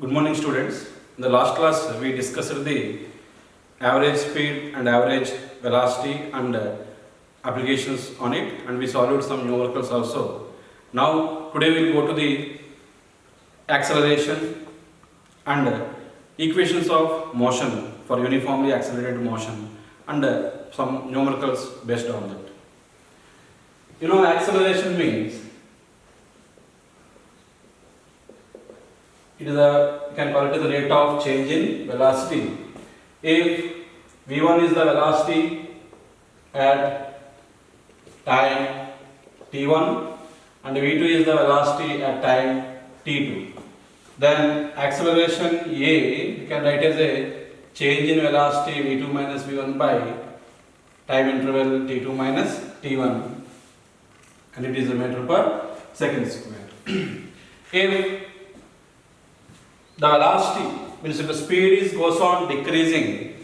Good morning, students. In the last class, we discussed the average speed and average velocity and applications on it, and we solved some numericals also. Now, today we will go to the acceleration and equations of motion for uniformly accelerated motion and some numericals based on that. You know, acceleration means it is you can call it as the rate of change in velocity. If v1 is the velocity at time t1 and v2 is the velocity at time t2, then acceleration a you can write as a change in velocity v2 minus v1 by time interval t2 minus t1, and it is a meter per second square. If the velocity means if the speed goes on decreasing,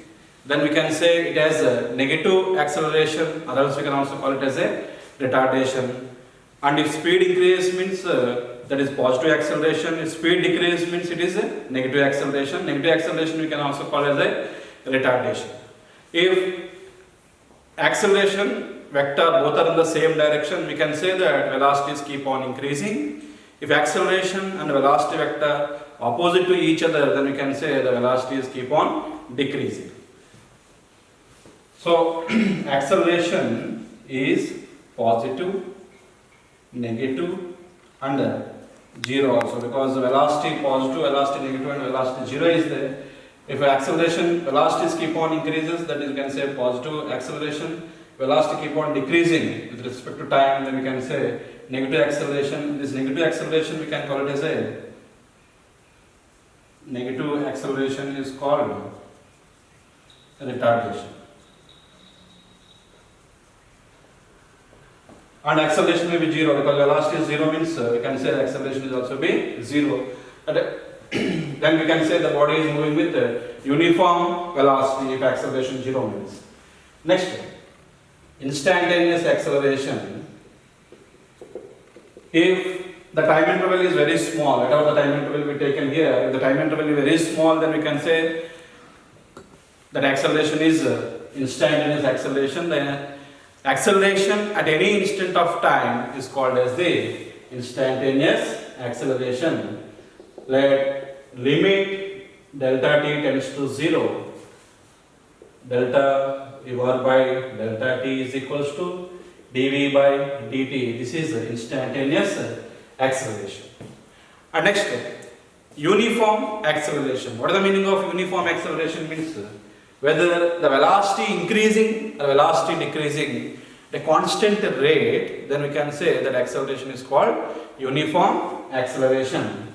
then we can say it has a negative acceleration, or else we can also call it as a retardation. And if speed increase means that is positive acceleration. If speed decrease means it is a negative acceleration. Negative acceleration we can also call as a retardation. If acceleration vector both are in the same direction, we can say that velocities keep on increasing. If acceleration and velocity vector opposite to each other, then we can say the velocities keep on decreasing. So acceleration is positive, negative and zero also, because the velocity positive, velocity negative and velocity zero is there. If acceleration velocities keep on increases, that is, you can say positive acceleration, velocity keep on decreasing with respect to time, then we can say negative acceleration. This negative acceleration we can call it as a negative acceleration is called retardation. And acceleration may be zero, because velocity is zero means we can say acceleration is also be zero. And then we can say the body is moving with uniform velocity if acceleration zero means. Next, instantaneous acceleration. If the time interval is very small, whatever the time interval we taken here, if the time interval is very small, then we can say that acceleration is instantaneous acceleration. The acceleration at any instant of time is called as the instantaneous acceleration. Let limit delta t tends to 0, delta over by delta t is equals to dv by dt. This is instantaneous acceleration. And next, uniform acceleration. What is the meaning of uniform acceleration? Means whether the velocity increasing or velocity decreasing a constant rate, then we can say that acceleration is called uniform acceleration.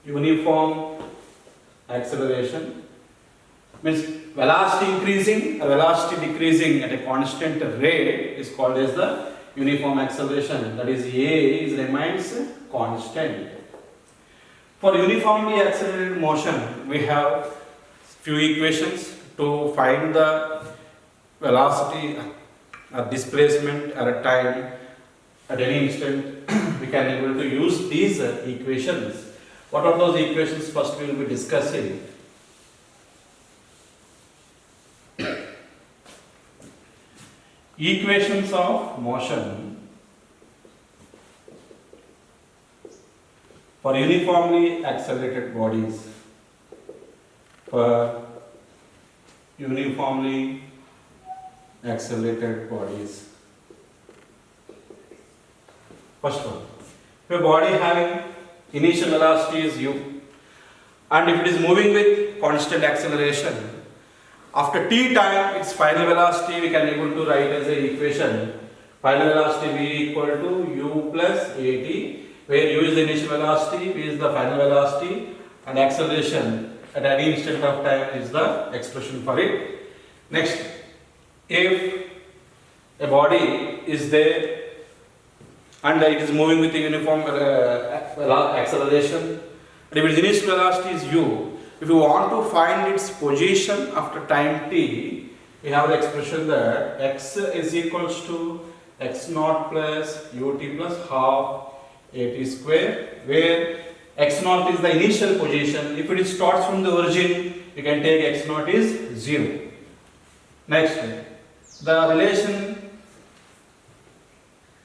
Uniform acceleration means velocity increasing or velocity decreasing at a constant rate is called as the uniform acceleration. That is, a remains constant. For uniformly accelerated motion, we have few equations to find the velocity or displacement at a time at any instant. We can able to use these equations. What are those equations? First we will be discussing. Equations of motion for uniformly accelerated bodies. For uniformly accelerated bodies. First one, if a body having initial velocity is u, and if it is moving with constant acceleration, after t time its final velocity we can able to write as a equation. Final velocity v equal to u plus at, where u is the initial velocity, v is the final velocity, and acceleration at any instant of time is the expression for it. Next, if a body is there and it is moving with a uniform acceleration, and if its initial velocity is u, if you want to find its position after time t, we have the expression that x is equals to x naught plus ut plus half at square, where x naught is the initial position. If it starts from the origin, you can take x naught is 0. Next, the relation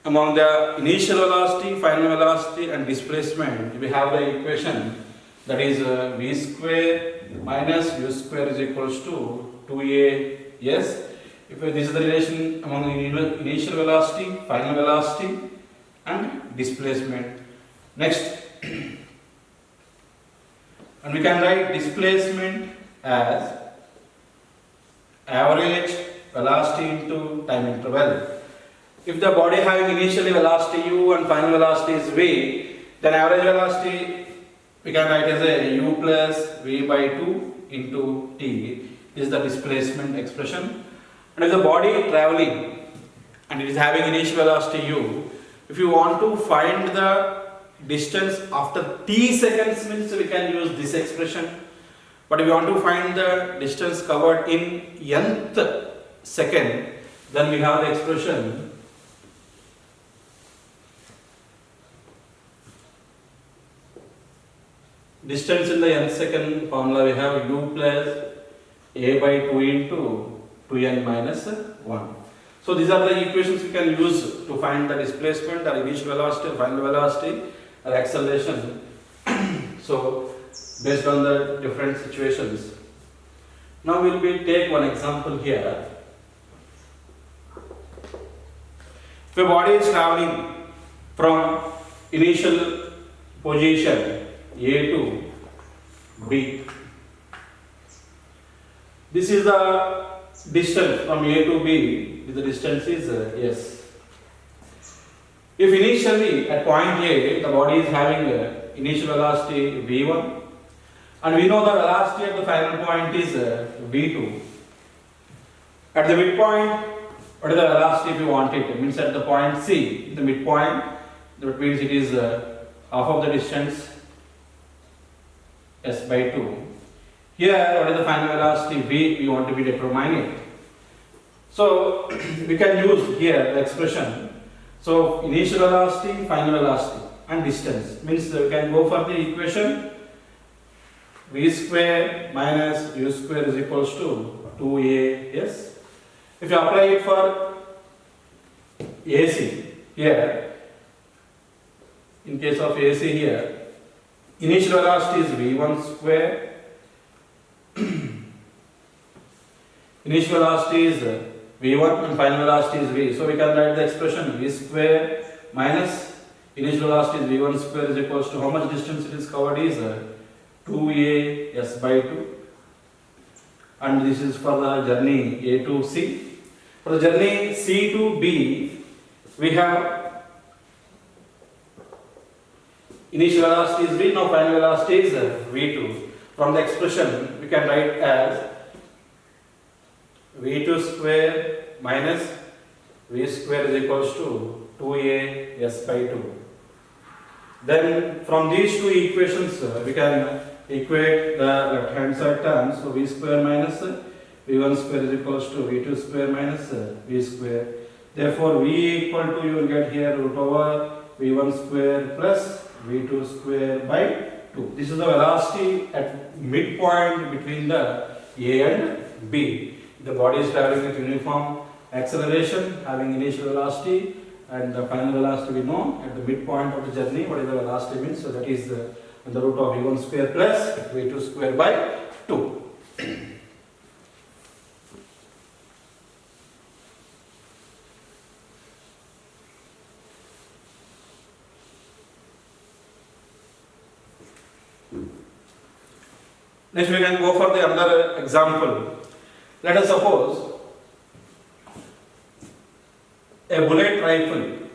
among the initial velocity, final velocity and displacement. We have the equation that is v square minus u square is equals to 2a. Yes, if this is the relation among the initial velocity, final velocity and displacement. Next, and we can write displacement as average velocity into time interval. If the body having initially velocity u and final velocity is v, then average velocity we can write as a u plus v by 2 into t. This is the displacement expression. And if the body traveling and it is having initial velocity u, if you want to find the distance after t seconds, means we can use this expression. But if you want to find the distance covered in nth second, then we have the expression distance in the nth second formula. We have u plus a by 2 into 2n minus 1. So these are the equations we can use to find the displacement or initial velocity or final velocity or acceleration. So based on the different situations. Now we will take one example here. If a body is traveling from initial position A to B, this is the distance from A to B, the distance is S. If initially at point A the body is having initial velocity v1 and we know the velocity at the final point is v2, at the midpoint what is the velocity if you want it? It means at the point C, the midpoint, that means it is half of the distance s by 2. Here what is the final velocity v, we want to be determining. So we can use here the expression. So initial velocity, final velocity and distance, means we can go for the equation v square minus u square is equals to 2as. If you apply it for AC here, in case of AC here, initial velocity is v1 square, initial velocity is v1 and final velocity is v. So we can write the expression v square minus initial velocity is v1 square is equals to how much distance it is covered is 2a s by 2, and this is for the journey A to C. For the journey C to B, we have initial velocity is v, now final velocity is v2. From the expression we can write as v2 square minus v square is equals to 2a s by 2. Then from these two equations we can equate the left hand side terms. So v square minus v1 square is equals to v2 square minus v square. Therefore v equal to, you will get here root over v1 square plus v2 square by 2. This is the velocity at midpoint between the A and B. The body is traveling with uniform acceleration, having initial velocity and the final velocity we know. At the midpoint of the journey, what is the velocity means? So that is the root of v1 square plus v2 square by 2. Next we can go for the another example. Let us suppose a bullet rifle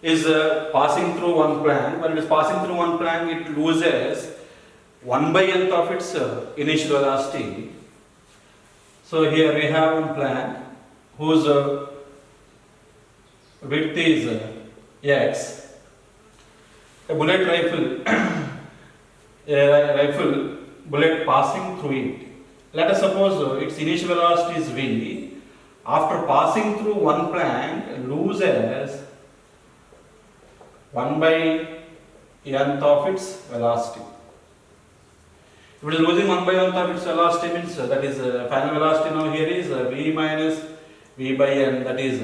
is passing through one plank. When it is passing through one plank, it loses 1/nth of its initial velocity. So here we have one plank whose width is x. A bullet rifle, a rifle bullet passing through it. Let us suppose its initial velocity is v. After passing through one plank, loses 1/nth nth of its velocity. If it is losing 1 by nth of its velocity means that is final velocity now here is v minus v by n, that is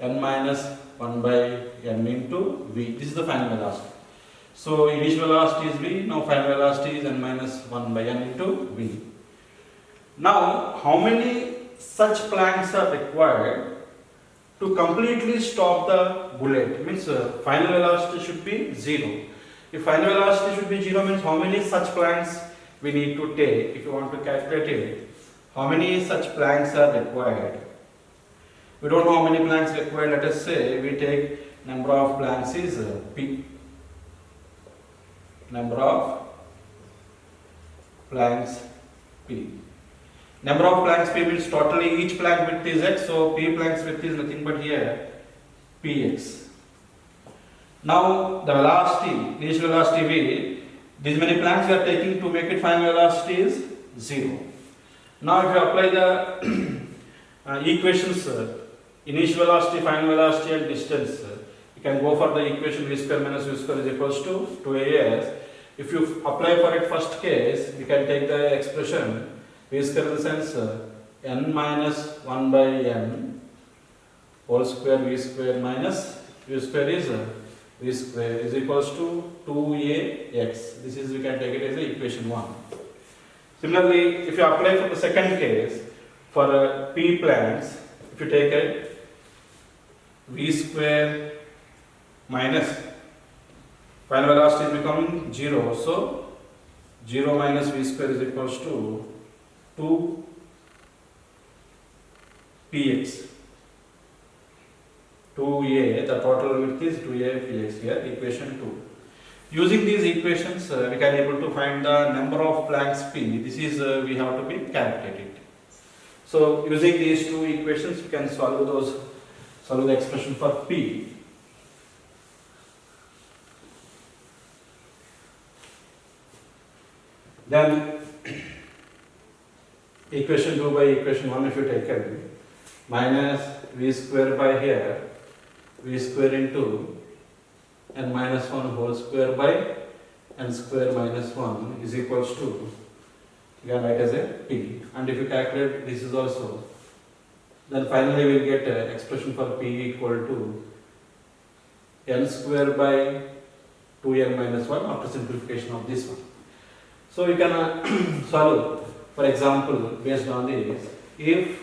n minus 1 by n into v. This is the final velocity. So initial velocity is v, now final velocity is n minus 1 by n into v. Now how many such Plancks are required to completely stop the bullet? Means final velocity should be 0. If final velocity should be 0 means how many such Plancks we need to take if you want to calculate it. How many such Plancks are required? We don't know how many Plancks required. Let us say we take number of Plancks is p. Number of Plancks p. Number of Plancks p means totally each Planck width is x, so p Planck's width is nothing but here px. Now the velocity, initial velocity v, these many Plancks we are taking to make it final velocity is 0. Now if you apply the equations, initial velocity, final velocity and distance, you can go for the equation v square minus u square is equals to 2as. If you apply for it first case, we can take the expression v square in the sense n minus 1 by n whole square v square minus u square is v square is equals to 2ax. This is, we can take it as equation 1. Similarly, if you apply for the second case for p Plancks, if you take it v square minus final velocity is becoming 0, so 0 minus v square is equals to 2 px. 2a, the total width is 2a px here, equation 2. Using these equations, we can able to find the number of Plancks p. This is we have to be calculated. So using these two equations, we can solve the expression for p. Then equation 2 by equation 1 if you take it, minus v square by here, v square into n minus 1 whole square by n square minus 1 is equals to, you can write as a p. And if you calculate this is also, then finally we will get expression for p equal to n square by 2n minus 1 after simplification of this one. So you can solve, for example, based on this, if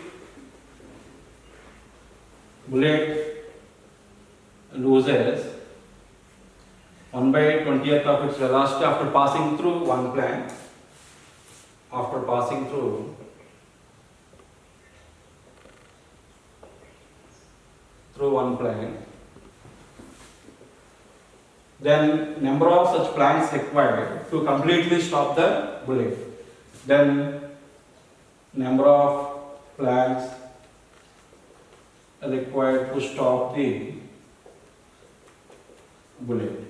bullet loses 1 by 20th of its velocity after passing through one Planck, after passing through one Planck, then number of such Plancks required to completely stop the bullet. Then number of Plancks required to stop the bullet.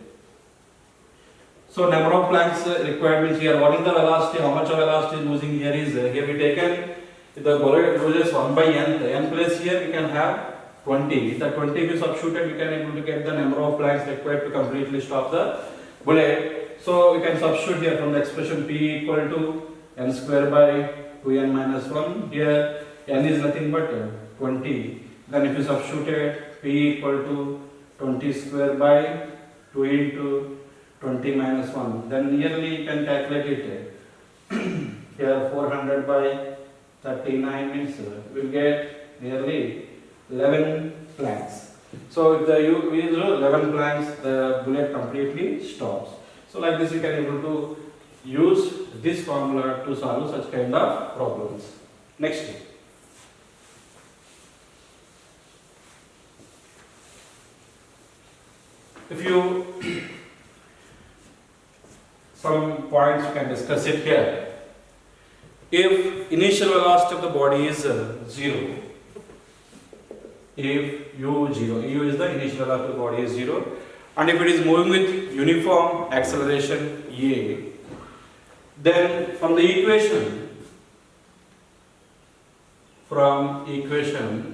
So number of Plancks required means here what is the velocity, how much of velocity is losing here is, here we taken, if the bullet loses 1 by n, the n place here we can have 20. The 20 if you substituted, we can able to get the number of Plancks required to completely stop the bullet. So we can substitute here from the expression p equal to n square by 2n minus 1. Here n is nothing but 20. Then if you substitute p equal to 20 square by 2 into 20 minus 1, then nearly you can calculate it. Here 400 by 39 means we will get nearly 11 Plancks. So if we use 11 Plancks, the bullet completely stops. So like this you can able to use this formula to solve such kind of problems. Next. If you some points you can discuss it here. If initial velocity of the body is 0, if u0, u is the initial velocity of the body is 0, and if it is moving with uniform acceleration a, then from equation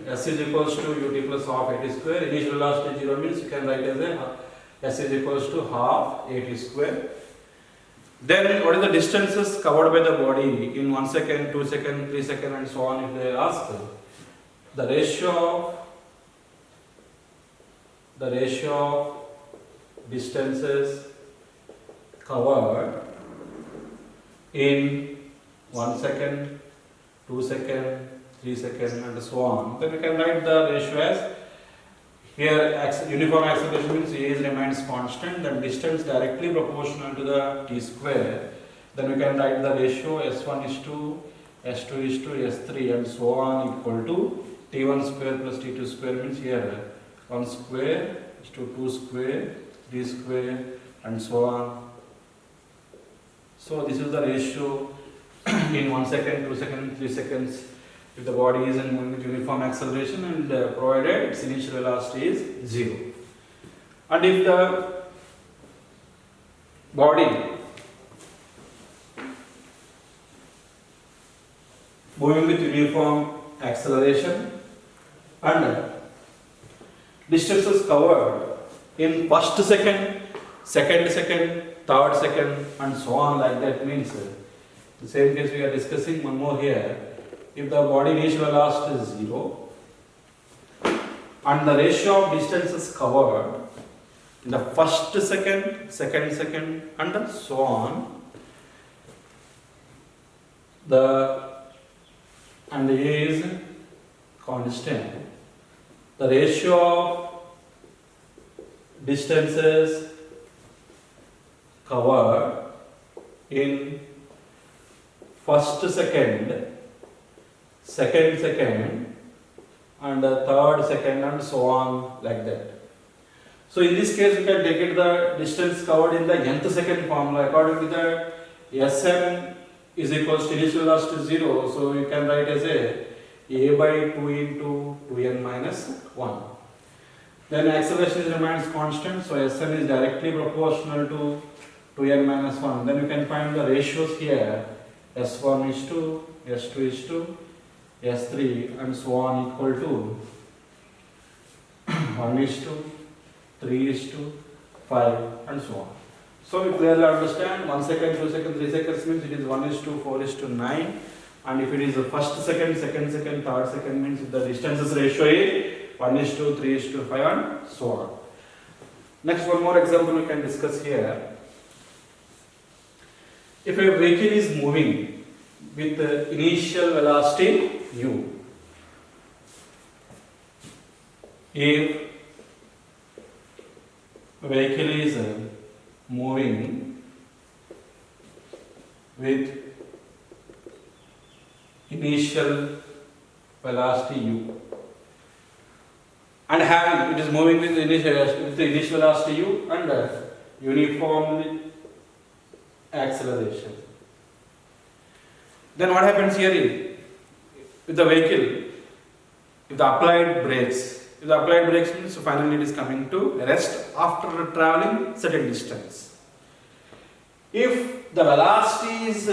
s is equals to ut plus half at square, initial velocity 0 means you can write as a S is equals to half a square. Then what is the distances covered by the body in 1 second, 2 second, 3 second and so on if they ask? The ratio of distances covered in 1 second, 2 second, 3 second and so on. Then we can write the ratio as here uniform acceleration means a remains constant, then distance directly proportional to the t square. Then we can write the ratio s1 is to s2 is to s3 and so on equal to t1 square plus t2 square means here 1 square is to 2 square, 3 square and so on. So this is the ratio in 1 second, 2 seconds, 3 seconds if the body is in moving with uniform acceleration and provided its initial velocity is 0. And if the body moving with uniform acceleration and distances covered in first second, second second, third second and so on like that means the same case we are discussing one more here. If the body initial velocity is 0 and the ratio of distances covered in the first second, second second and so on, and A is constant, the ratio of distances covered in first second, second second and third second and so on like that. So in this case we can take it the distance covered in the nth second formula. According to that Sm is equals to initial velocity 0, so you can write as a by 2 into 2n minus 1. Then acceleration remains constant, so Sm is directly proportional to 2n minus 1. Then you can find the ratios here, S1 is to, S2 is to, S3 and so on equal to 1 is to, 3 is to, 5 and so on. So we clearly understand 1 second, 2 seconds, 3 seconds means it is 1 is to, 4 is to 9, and if it is the first second, second second, third second means the distances ratio is 1 is to, 3 is to, 5 and so on. Next one more example we can discuss here. If a vehicle is moving with the initial velocity u, if vehicle is moving with initial velocity u and having it is moving with the initial velocity u and uniform acceleration, then what happens here is with the vehicle, if the applied brakes, means finally it is coming to rest after traveling certain distance. If the velocity is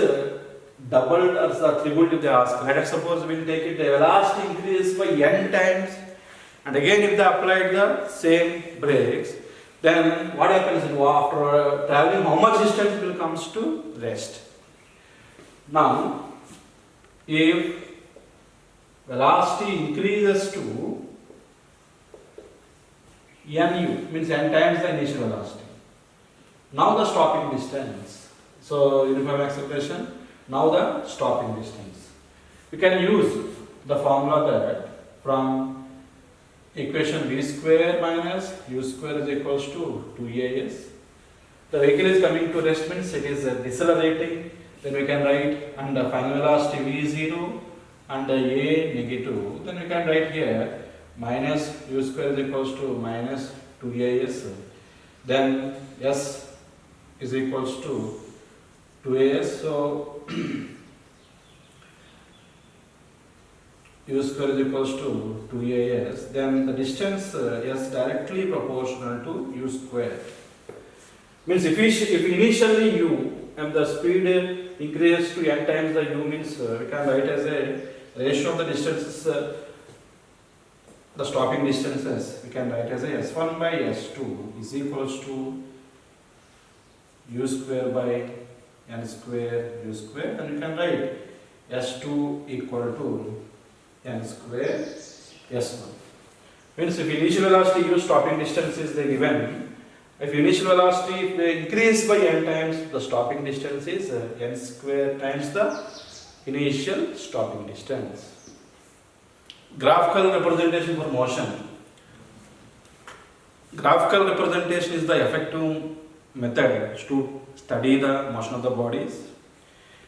doubled or tripled, if they ask, let us suppose we will take it the velocity increases by n times, and again if they applied the same brakes, then what happens after traveling, how much distance will comes to rest. Now if velocity increases to nu, means n times the initial velocity, now the stopping distance, so uniform acceleration, now the stopping distance, we can use the formula that from equation v square minus u square is equals to 2as. The vehicle is coming to rest means it is decelerating, then we can write and the final velocity v is 0 and the a negative, then we can write here minus u square is equals to minus 2as, then s is equals to 2as, so u square is equals to 2as, then the distance s directly proportional to u square. Means if initially u and the speed increases to n times the u means we can write as a ratio of the distances the stopping distances, we can write as a s1 by s2 is equals to u square by n square u square, and you can write s2 equal to n square s1. Means if initial velocity u stopping distance is the given, if initial velocity if they increase by n times, the stopping distance is n square times the initial stopping distance. Graphical representation for motion. Graphical representation is the effective method to study the motion of the bodies.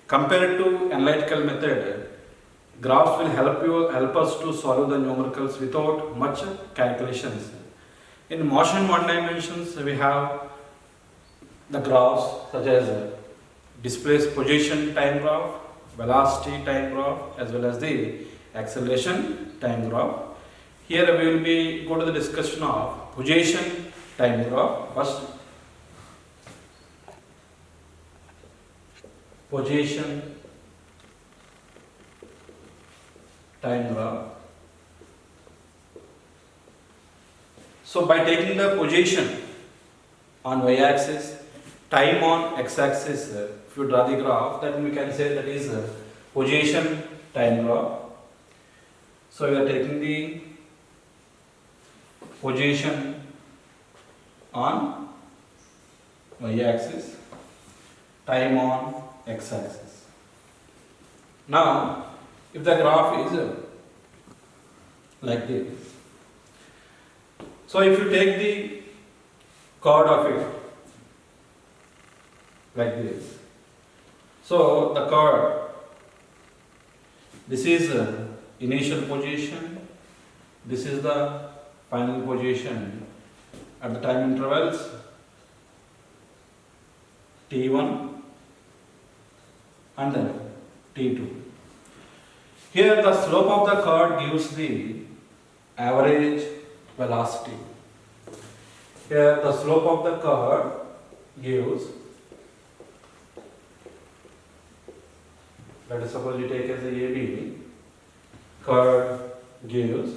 Compared to analytical method, graphs will help us to solve the numericals without much calculations. In motion one dimensions, we have the graphs such as displaced position time graph, velocity time graph, as well as the acceleration time graph. Here we will be go to the discussion of position time graph. First, position time graph. So by taking the position on y-axis, time on x-axis, if you draw the graph, then we can say that is position time graph. So we are taking the position on y-axis, time on x-axis. Now, if the graph is like this, so if you take the chord of it like this, so the chord, this is initial position, this is the final position at the time intervals t1 and then t2. Here the slope of the chord gives the average velocity. Here the slope of the chord gives, let us suppose you take as a AB, chord gives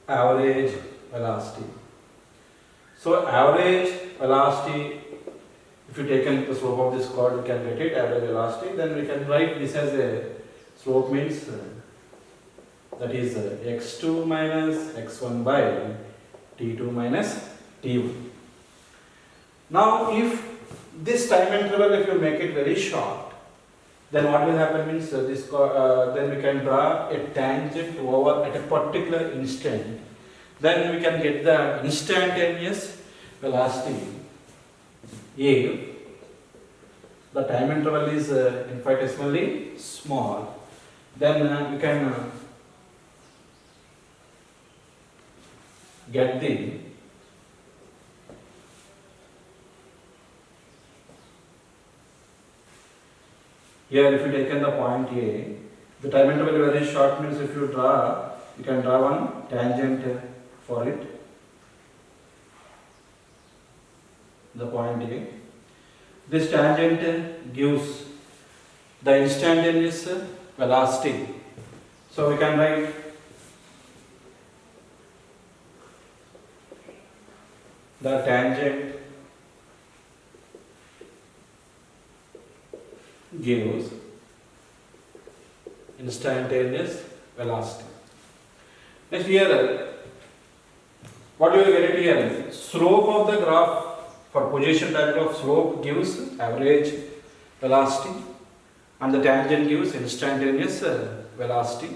average velocity. So average velocity, if you take the slope of this chord, we can get it average velocity. Then we can write this as a slope means that is x2 minus x1 by t2 minus t1. Now if this time interval, if you make it very short, then what will happen means then we can draw a tangent over at a particular instant. Then we can get the instantaneous velocity if the time interval is infinitesimally small. Then we can get the here if you taken the point A, the time interval is very short means if you draw, you can draw one tangent for it, the point A. This tangent gives the instantaneous velocity. So we can write the tangent gives instantaneous velocity. Next here, what do you get it here? Slope of the graph for position time graph, slope gives average velocity and the tangent gives instantaneous velocity.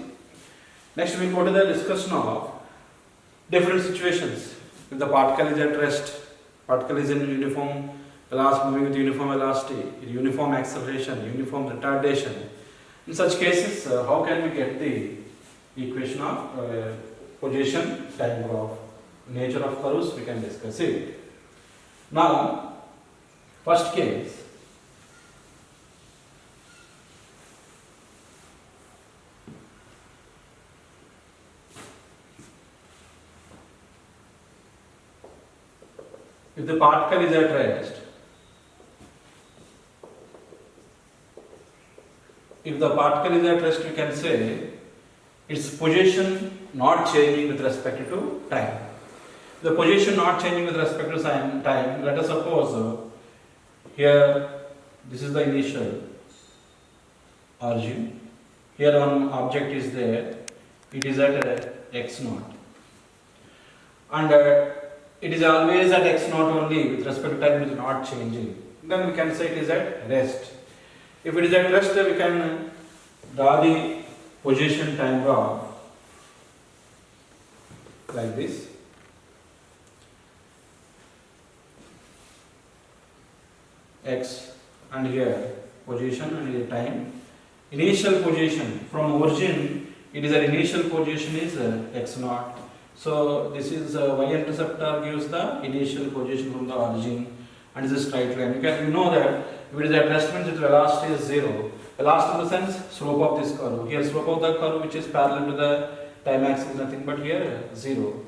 Next we go to the discussion of different situations. If the particle is at rest, particle is in uniform velocity, moving with uniform velocity, uniform acceleration, uniform retardation. In such cases, how can we get the equation of position time graph? Nature of curves, we can discuss it. Now, first case. If the particle is at rest, we can say its position not changing with respect to time. The position not changing with respect to time, let us suppose here this is the initial origin. Here one object is there, it is at x naught, and it is always at x naught only with respect to time, it is not changing. Then we can say it is at rest. If it is at rest, we can draw the position time graph like this. X and here position and here time. Initial position from origin, it is an initial position is x naught. So this is y-interceptor gives the initial position from the origin and this is straight line. You know that if it is at rest means its velocity is 0. Velocity in the sense slope of this curve. Here slope of the curve which is parallel to the time axis is nothing but here 0.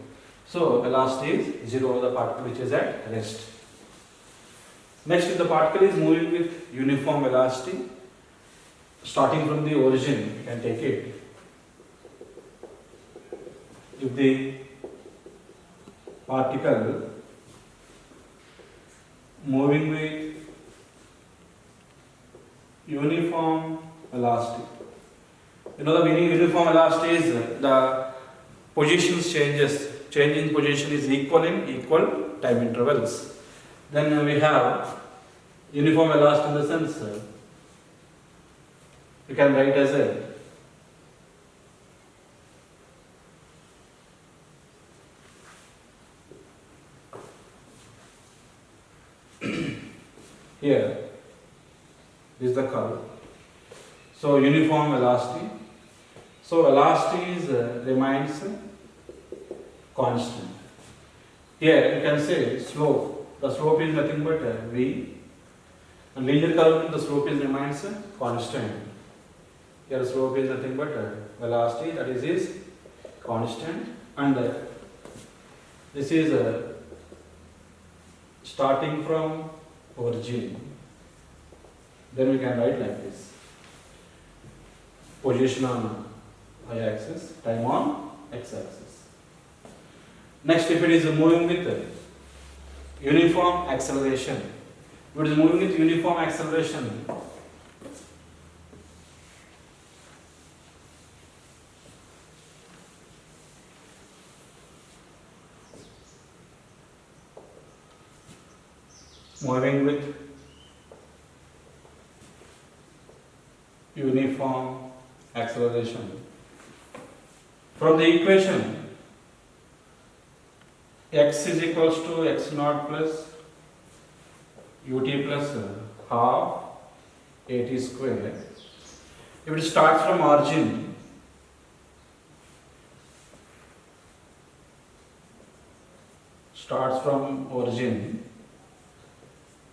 So velocity is 0 of the particle which is at rest. Next, if the particle is moving with uniform velocity, starting from the origin, you can take it. If the particle moving with uniform velocity, you know the meaning uniform velocity is the positions changes, change in position is equal in equal time intervals. Then we have uniform velocity in the sense you can write as a here this is the curve. So uniform velocity. So velocity is remains constant. Here you can say slope. The slope is nothing but v. And linear curve, the slope is remains constant. Here slope is nothing but velocity, that is constant, and this is starting from origin. Then we can write like this: position on y-axis, time on x-axis. Next, if it is moving with uniform acceleration, if it is moving with uniform acceleration, moving with uniform acceleration, from the equation x is equals to x naught plus ut plus half at square. If it starts from origin,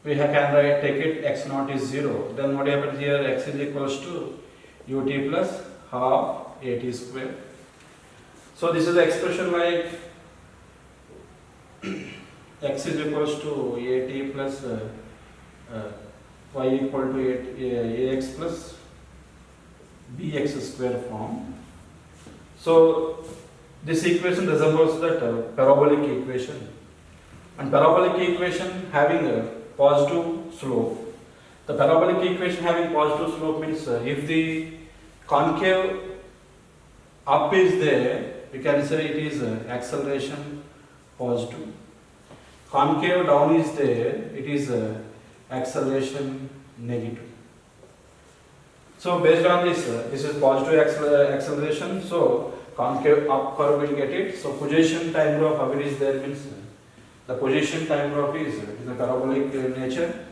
we can write, take it x naught is 0. Then what happens here? X is equals to ut plus half at square. So this is the expression like x is equals to at plus y equal to ax plus bx square form. So this equation resembles that parabolic equation, and parabolic equation having a positive slope. The parabolic equation having positive slope means if the concave up is there, we can say it is acceleration positive. Concave down is there, it is acceleration negative. So based on this, this is positive acceleration, so concave up curve will get it. So position time graph, how it is there means the position time graph is a parabolic nature.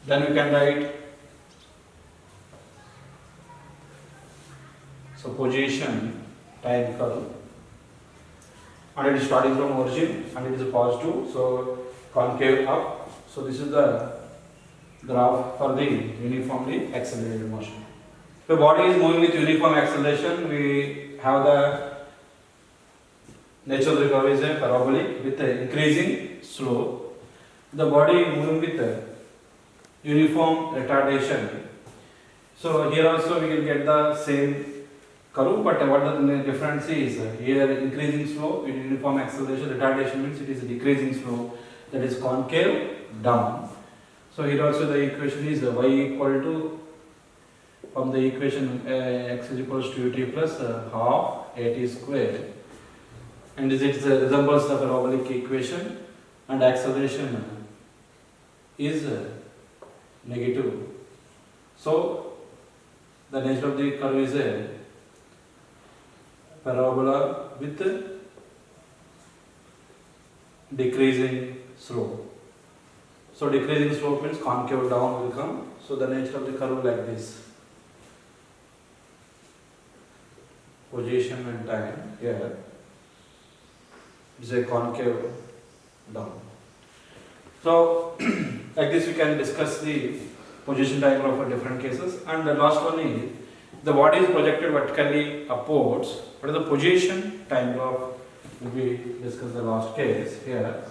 Then we can write, so position time curve, and it is starting from origin and it is positive, so concave up. So this is the graph for the uniformly accelerated motion. The body is moving with uniform acceleration. We have the natural recovery is a parabolic with the increasing slope. The body moving with the uniform retardation. So here also we will get the same curve, but what the difference is here increasing slope in uniform acceleration, retardation means it is a decreasing slope, that is concave down. So here also the equation is y equal to, from the equation x is equals to ut plus half at square, and it resembles the parabolic equation, and acceleration is negative. So the nature of the curve is a parabola with decreasing slope. So decreasing slope means concave down will come. So the nature of the curve like this. Position and time here is a concave down. So like this we can discuss the position time graph for different cases. And the last one is the body is projected vertically upwards. What is the position time graph? Will be discuss the last case here.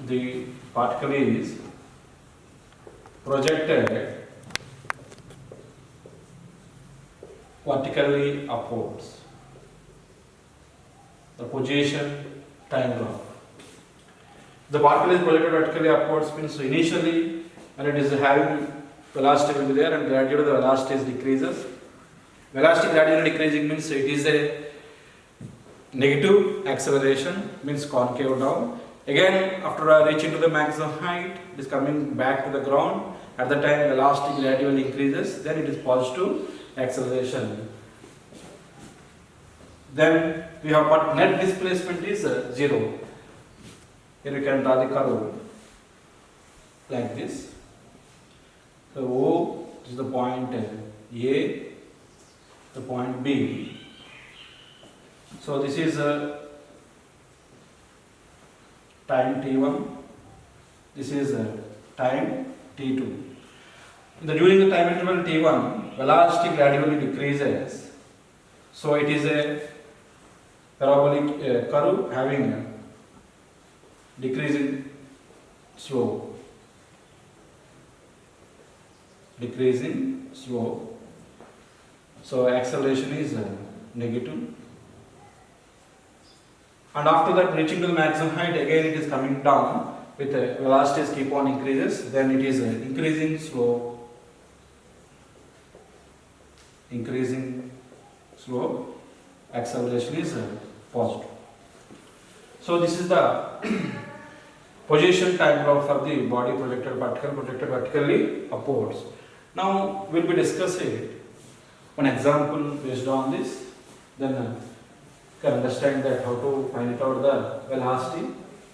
The particle is projected vertically upwards. The position time graph. The particle is projected vertically upwards means initially when it is having velocity will be there, and gradually the velocity decreases. Velocity gradually decreasing means it is a negative acceleration, means concave down. Again, after reaching to the maximum height, it is coming back to the ground. At the time velocity gradually increases, then it is positive acceleration. Then we have got net displacement is 0. Here you can draw the curve like this. So O is the point A, the point B. So this is time t1, this is time t2. During the time interval t1, velocity gradually decreases. So it is a parabolic curve having a decreasing slope. Decreasing slope. So acceleration is negative. And after that, reaching to the maximum height, again it is coming down with velocities keep on increases. Then it is increasing slope. Increasing slope. Acceleration is positive. So this is the position time graph for the body projected vertically upwards. Now we will be discussing one example based on this. Then can understand that how to find it out the velocity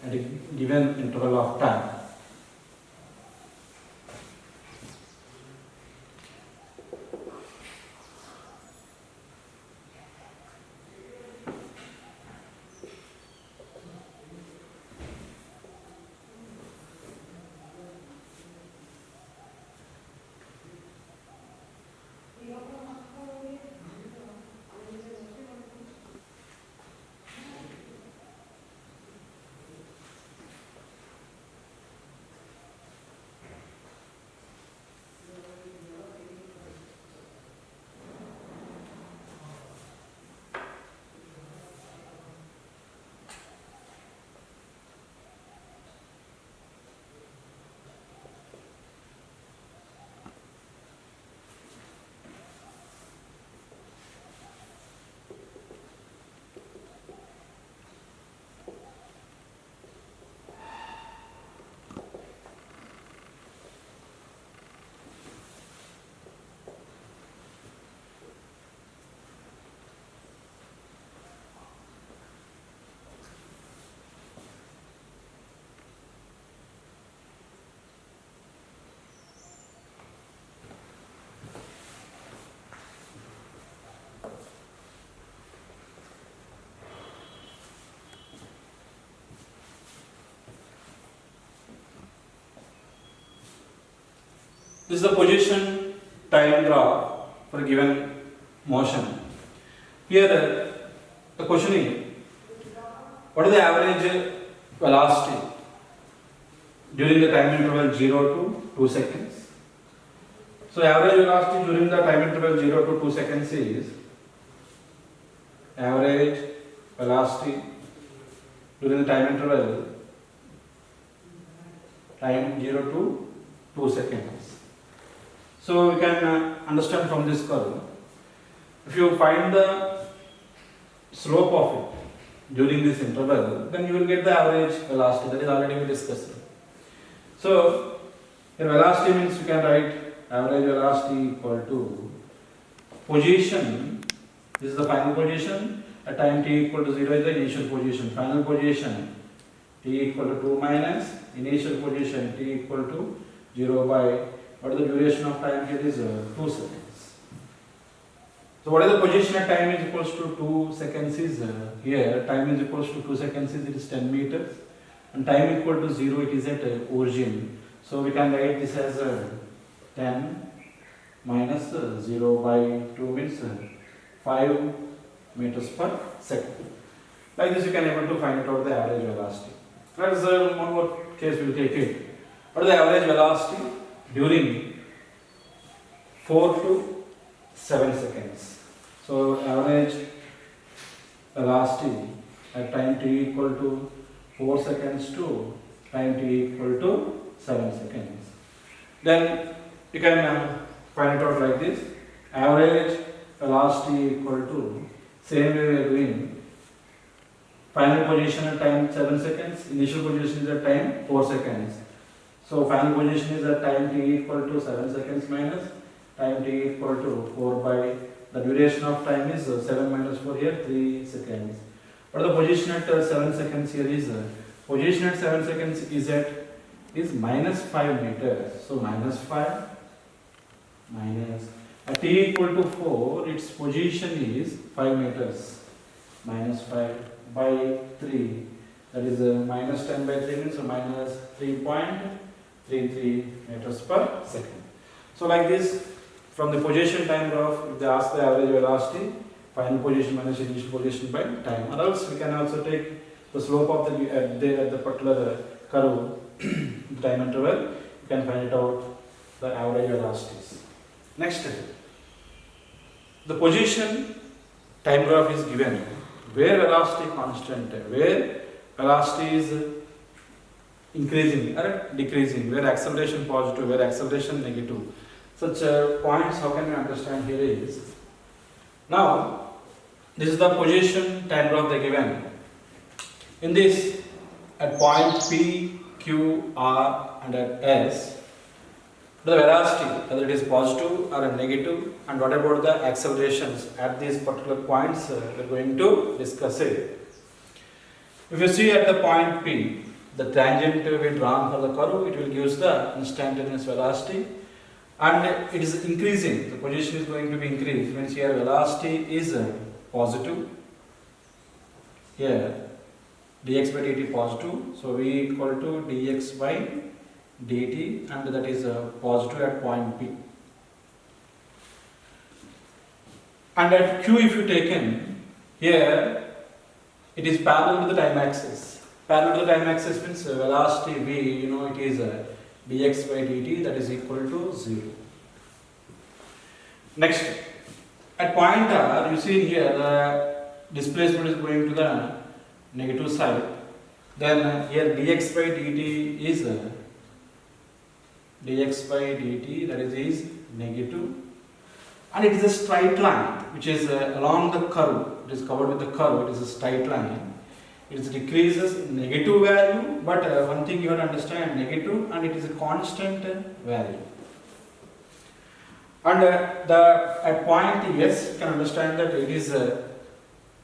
at a given interval of time. This is the position time graph for a given motion. Here the question is, what is the average velocity during the time interval 0 to 2 seconds? So average velocity during the time interval 0 to 2 seconds is average velocity during the time interval time 0 to 2 seconds. So we can understand from this curve, if you find the slope of it during this interval, then you will get the average velocity, that is already we discussed. So your velocity means you can write average velocity equal to position, this is the final position, at time t equal to 0 is the initial position, final position t equal to 2 minus initial position t equal to 0 by, what is the duration of time here is 2 seconds. So what is the position at time is equals to 2 seconds is here, time is equals to 2 seconds is it is 10 meters, and time equal to 0 it is at origin. So we can write this as 10 minus 0 by 2 means 5 meters per second. Like this you can able to find out the average velocity. Let us one more case we will take it. What is the average velocity during 4 to 7 seconds? So average velocity at time t equal to 4 seconds to time t equal to 7 seconds. Then you can find it out like this. Average velocity equal to, same way we are doing, final position at time 7 seconds, initial position is at time 4 seconds. So final position is at time t equal to 7 seconds minus time t equal to 4 by, the duration of time is 7 minus 4 here, 3 seconds. But the position at 7 seconds here is, position at 7 seconds is minus 5 meters. So minus 5 minus, at t equal to 4, its position is 5 meters. Minus 5 by 3, that is minus 10 by 3 means minus 3.33 meters per second. So like this, from the position time graph, if they ask the average velocity, final position minus initial position by time. Or else we can also take the slope of the particular curve, time interval, you can find it out the average velocities. Next, the position time graph is given where velocity constant, where velocity is increasing or decreasing, where acceleration positive, where acceleration negative. Such points, how can we understand here is, now this is the position time graph they given. In this, at point P, Q, R and at S, the velocity, whether it is positive or negative, and what about the accelerations at these particular points, we are going to discuss it. If you see at the point P, the tangent will be drawn for the curve, it will give us the instantaneous velocity, and it is increasing, the position is going to be increased, means here velocity is positive, here dx by dt positive, so v equal to dx by dt, and that is positive at point P. And at Q, if you taken, here it is parallel to the time axis. Parallel to the time axis means velocity v, you know, it is dx by dt, that is equal to 0. Next, at point R, you see here the displacement is going to the negative side. Then here dx by dt is dx by dt, that is negative, and it is a straight line which is along the curve. It is covered with the curve. It is a straight line. It decreases negative value, but one thing you have to understand, negative, and it is a constant value. And at point S, you can understand that it is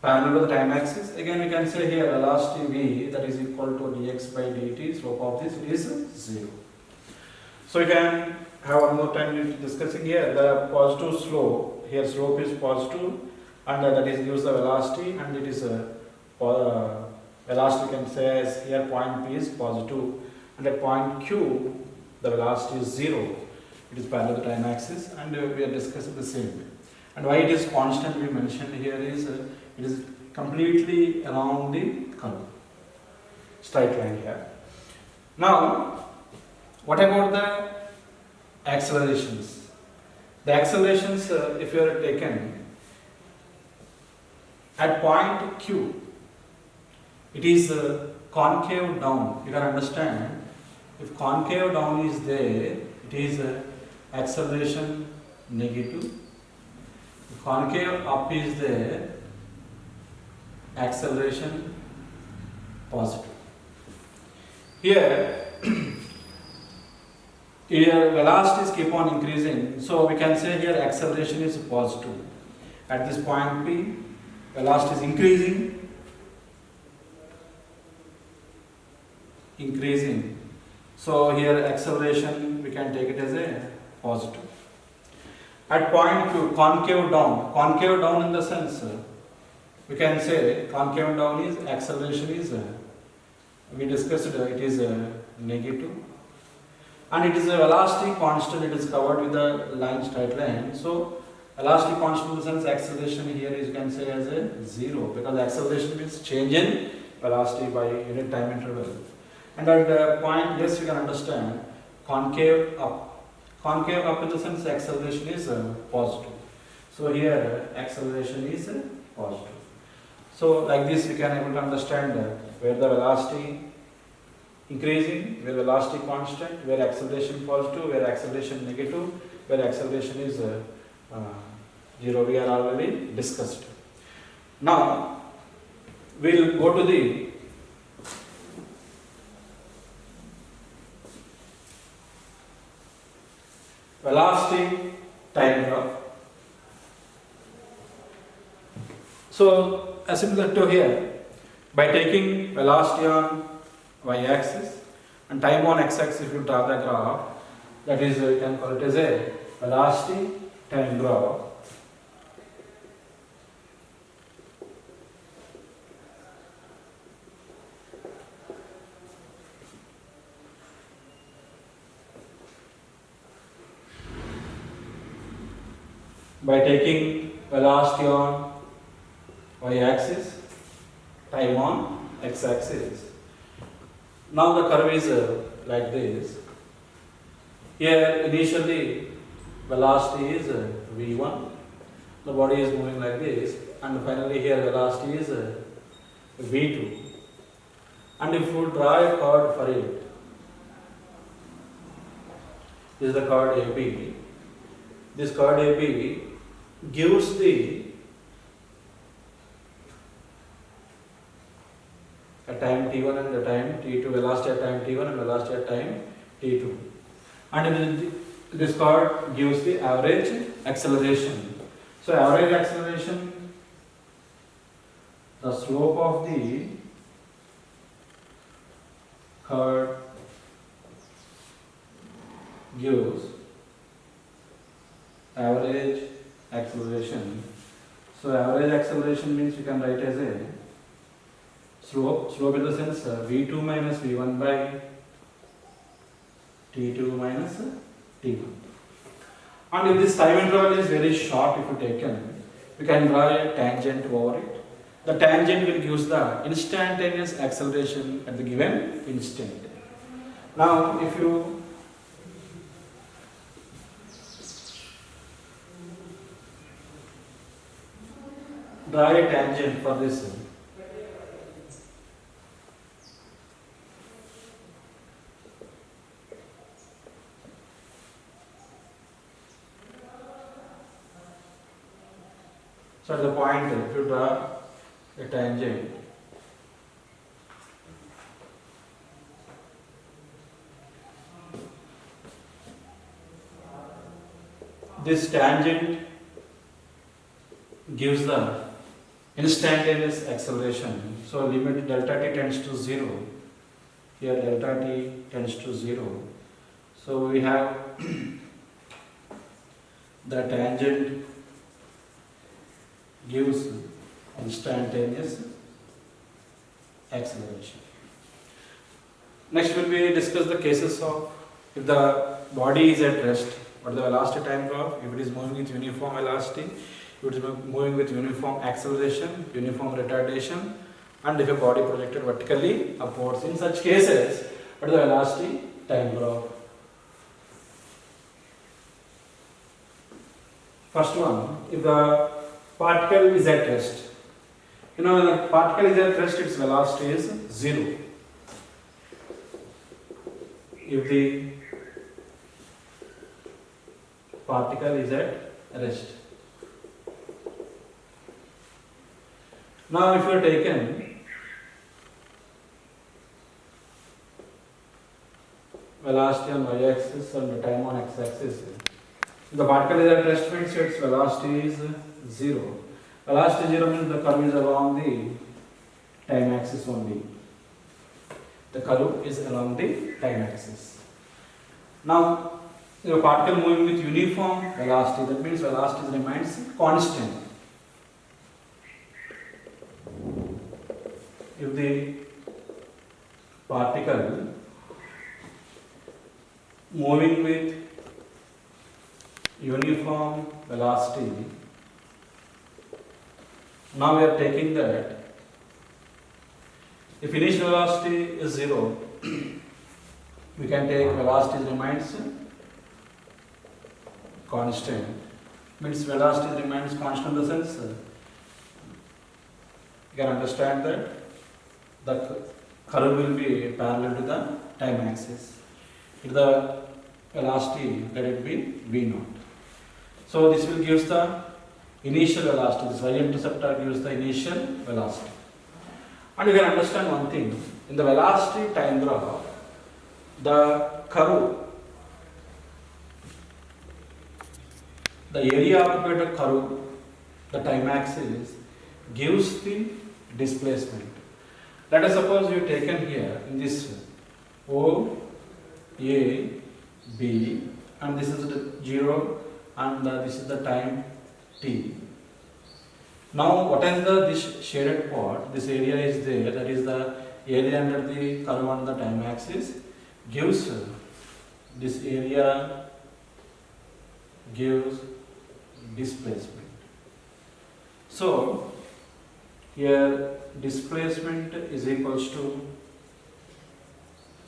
parallel to the time axis. Again, we can say here velocity v, that is equal to dx by dt. Slope of this is 0. So you can have one more time discussing here the positive slope. Here slope is positive, and that is gives the velocity, and it is velocity can say as here point P is positive, and at point Q the velocity is 0. It is parallel to the time axis, and we are discussing the same way. And why it is constant we mentioned here is it is completely around the curve, straight line here. Now, what about the accelerations? The accelerations, if you are taken at point Q, it is concave down. You can understand, if concave down is there, it is acceleration negative. If concave up is there, acceleration positive. Here, here velocities keep on increasing, so we can say here acceleration is positive. At this point P, velocity is increasing. So here acceleration we can take it as a positive. At point Q, concave down in the sense we can say concave down is acceleration is we discussed it is negative, and it is a velocity constant. It is covered with a line, straight line. So velocity constant in the sense acceleration here is, you can say, as a 0, because acceleration means change in velocity by unit time interval. And at the point, yes, you can understand concave up. Concave up in the sense acceleration is positive. So here acceleration is positive. So like this we can able to understand where the velocity increasing, where velocity constant, where acceleration positive, where acceleration negative, where acceleration is 0. We are already discussed. Now we'll go to the velocity time graph. So as similar to here, by taking velocity on y-axis and time on x-axis, if you draw the graph, that is, you can call it as a velocity time graph. By taking velocity on y-axis, time on x-axis. Now the curve is like this. Here initially velocity is v1, the body is moving like this, and finally here velocity is v2. And if you draw a chord for it, this is the chord AB. This chord AB gives the at time t1 and the time t2, velocity at time t1 and velocity at time t2. And this chord gives the average acceleration. So average acceleration, the slope of the chord gives average acceleration. So average acceleration means you can write as a slope in the sense v2 minus v1 by t2 minus t1. And if this time interval is very short, if you taken, you can draw a tangent over it. The tangent will give the instantaneous acceleration at the given instant. Now if you draw a tangent for this, so at the point, if you draw a tangent, this tangent gives the instantaneous acceleration. So limit delta t tends to 0. Here delta t tends to 0. So we have the tangent gives instantaneous acceleration. Next will be discuss the cases of if the body is at rest, what the velocity time graph, if it is moving with uniform velocity, it is moving with uniform acceleration, uniform retardation, and if a body projected vertically upwards. In such cases, what is the velocity time graph? First one, if the particle is at rest. When the particle is at rest, its velocity is 0. If the particle is at rest. Now, if you are taken velocity on y-axis and the time on x-axis, the particle is at rest means its velocity is 0. Velocity 0 means the curve is along the time axis only. The curve is along the time axis. Now, the particle moving with uniform velocity, that means velocity remains constant. If the particle moving with uniform velocity, now we are taking that if initial velocity is 0, we can take velocity remains constant. Means velocity remains constant in the sense you can understand that the curve will be parallel to the time axis. If the velocity, let it be v0. So this will give the initial velocity. This y-interceptor gives the initial velocity. And you can understand one thing. In the velocity time graph, the curve, the area occupied the curve, the time axis, gives the displacement. Let us suppose you taken here in this O, A, B, and this is the 0 and this is the time t. Now what is this shaded part? This area is there, that is the area under the curve on the time axis, gives this area gives displacement. So here displacement is equals to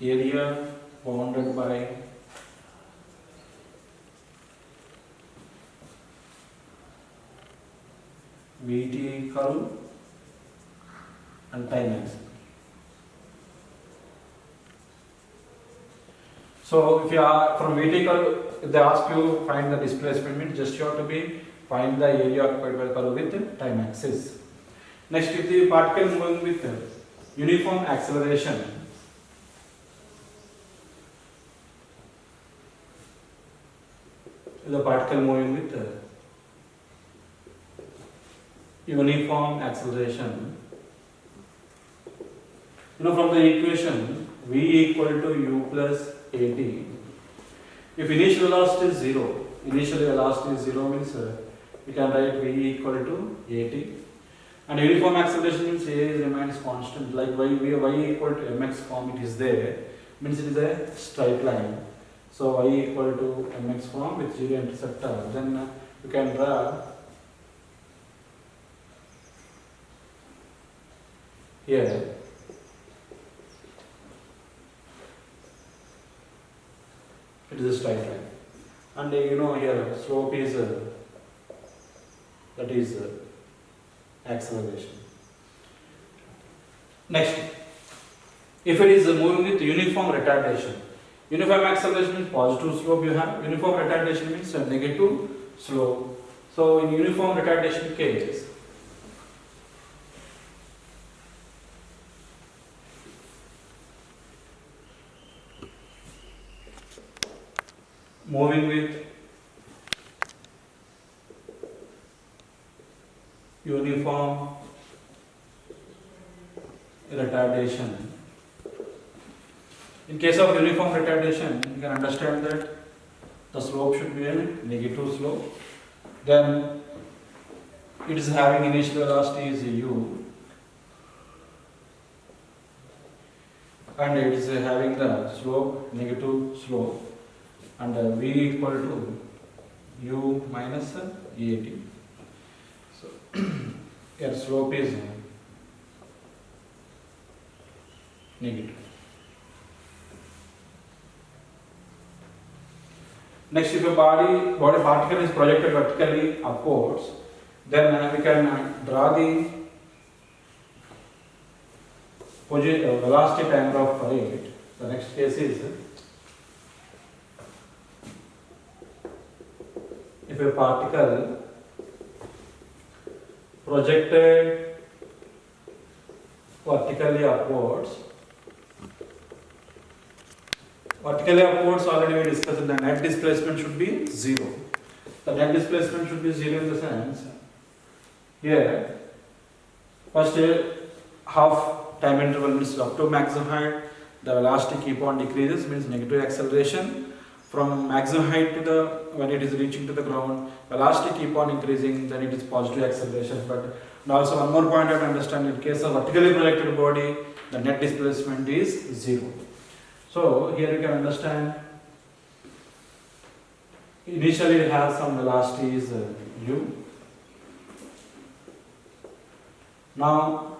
area bounded by VT curve and time axis. So if you are from VT curve, if they ask you find the displacement, means just you have to be find the area occupied by the curve with time axis. Next, if the particle moving with uniform acceleration, the particle moving with uniform acceleration, from the equation v equal to u plus at, if initial velocity is 0, initial velocity is 0 means we can write v equal to at, and uniform acceleration means a remains constant, like y equal to mx form it is there, means it is a straight line. So y equal to mx form with 0 interceptor, then you can draw here it is a straight line, and here slope is that is acceleration. Next, if it is moving with uniform retardation, uniform acceleration means positive slope you have, uniform retardation means a negative slope. So in uniform retardation case, moving with uniform retardation. In case of uniform retardation, you can understand that the slope should be a negative slope. Then it is having initial velocity is u, and it is having the slope negative slope, and v equal to u minus at. here slope is negative. Next, if a body particle is projected vertically upwards, then we can draw the velocity time graph for it. The next case is if a particle projected vertically upwards, already we discussed the net displacement should be 0. The net displacement should be 0 in the sense, here, first half time interval means up to maximum height, the velocity keep on decreases, means negative acceleration. From maximum height to the, when it is reaching to the ground, velocity keep on increasing, then it is positive acceleration. But also one more point I have to understand, in case of vertically projected body, the net displacement is 0. So here you can understand, initially it has some velocity is u. Now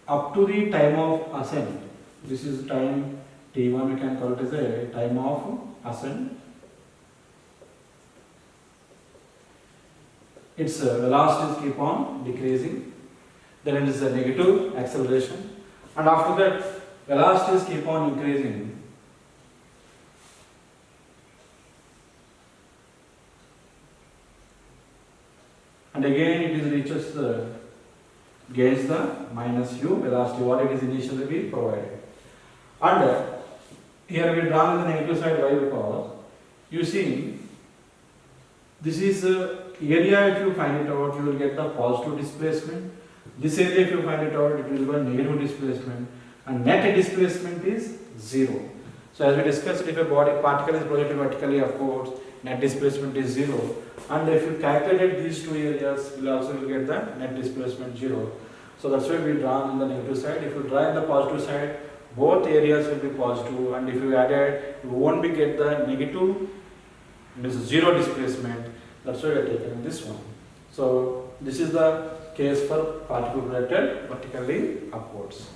up to the time of ascent, this is time t1, we can call it as a time of ascent. Its velocities keep on decreasing, then it is a negative acceleration, and after that velocities keep on increasing. And again it is reaches the gains the minus u velocity what it is initially be provided. And here we draw on the negative side. Why? Because you see this is area, if you find it out, you will get the positive displacement. This area, if you find it out, it will be a negative displacement, and net displacement is 0. So as we discussed, if a body particle is projected vertically upwards, net displacement is 0, and if you calculated these two areas, you will also get the net displacement 0. So that's why we draw on the negative side. If you draw on the positive side, both areas will be positive, and if you added, you won't be get the negative, means 0 displacement. That's why we are taking this one. So this is the case for particle projected vertically upwards.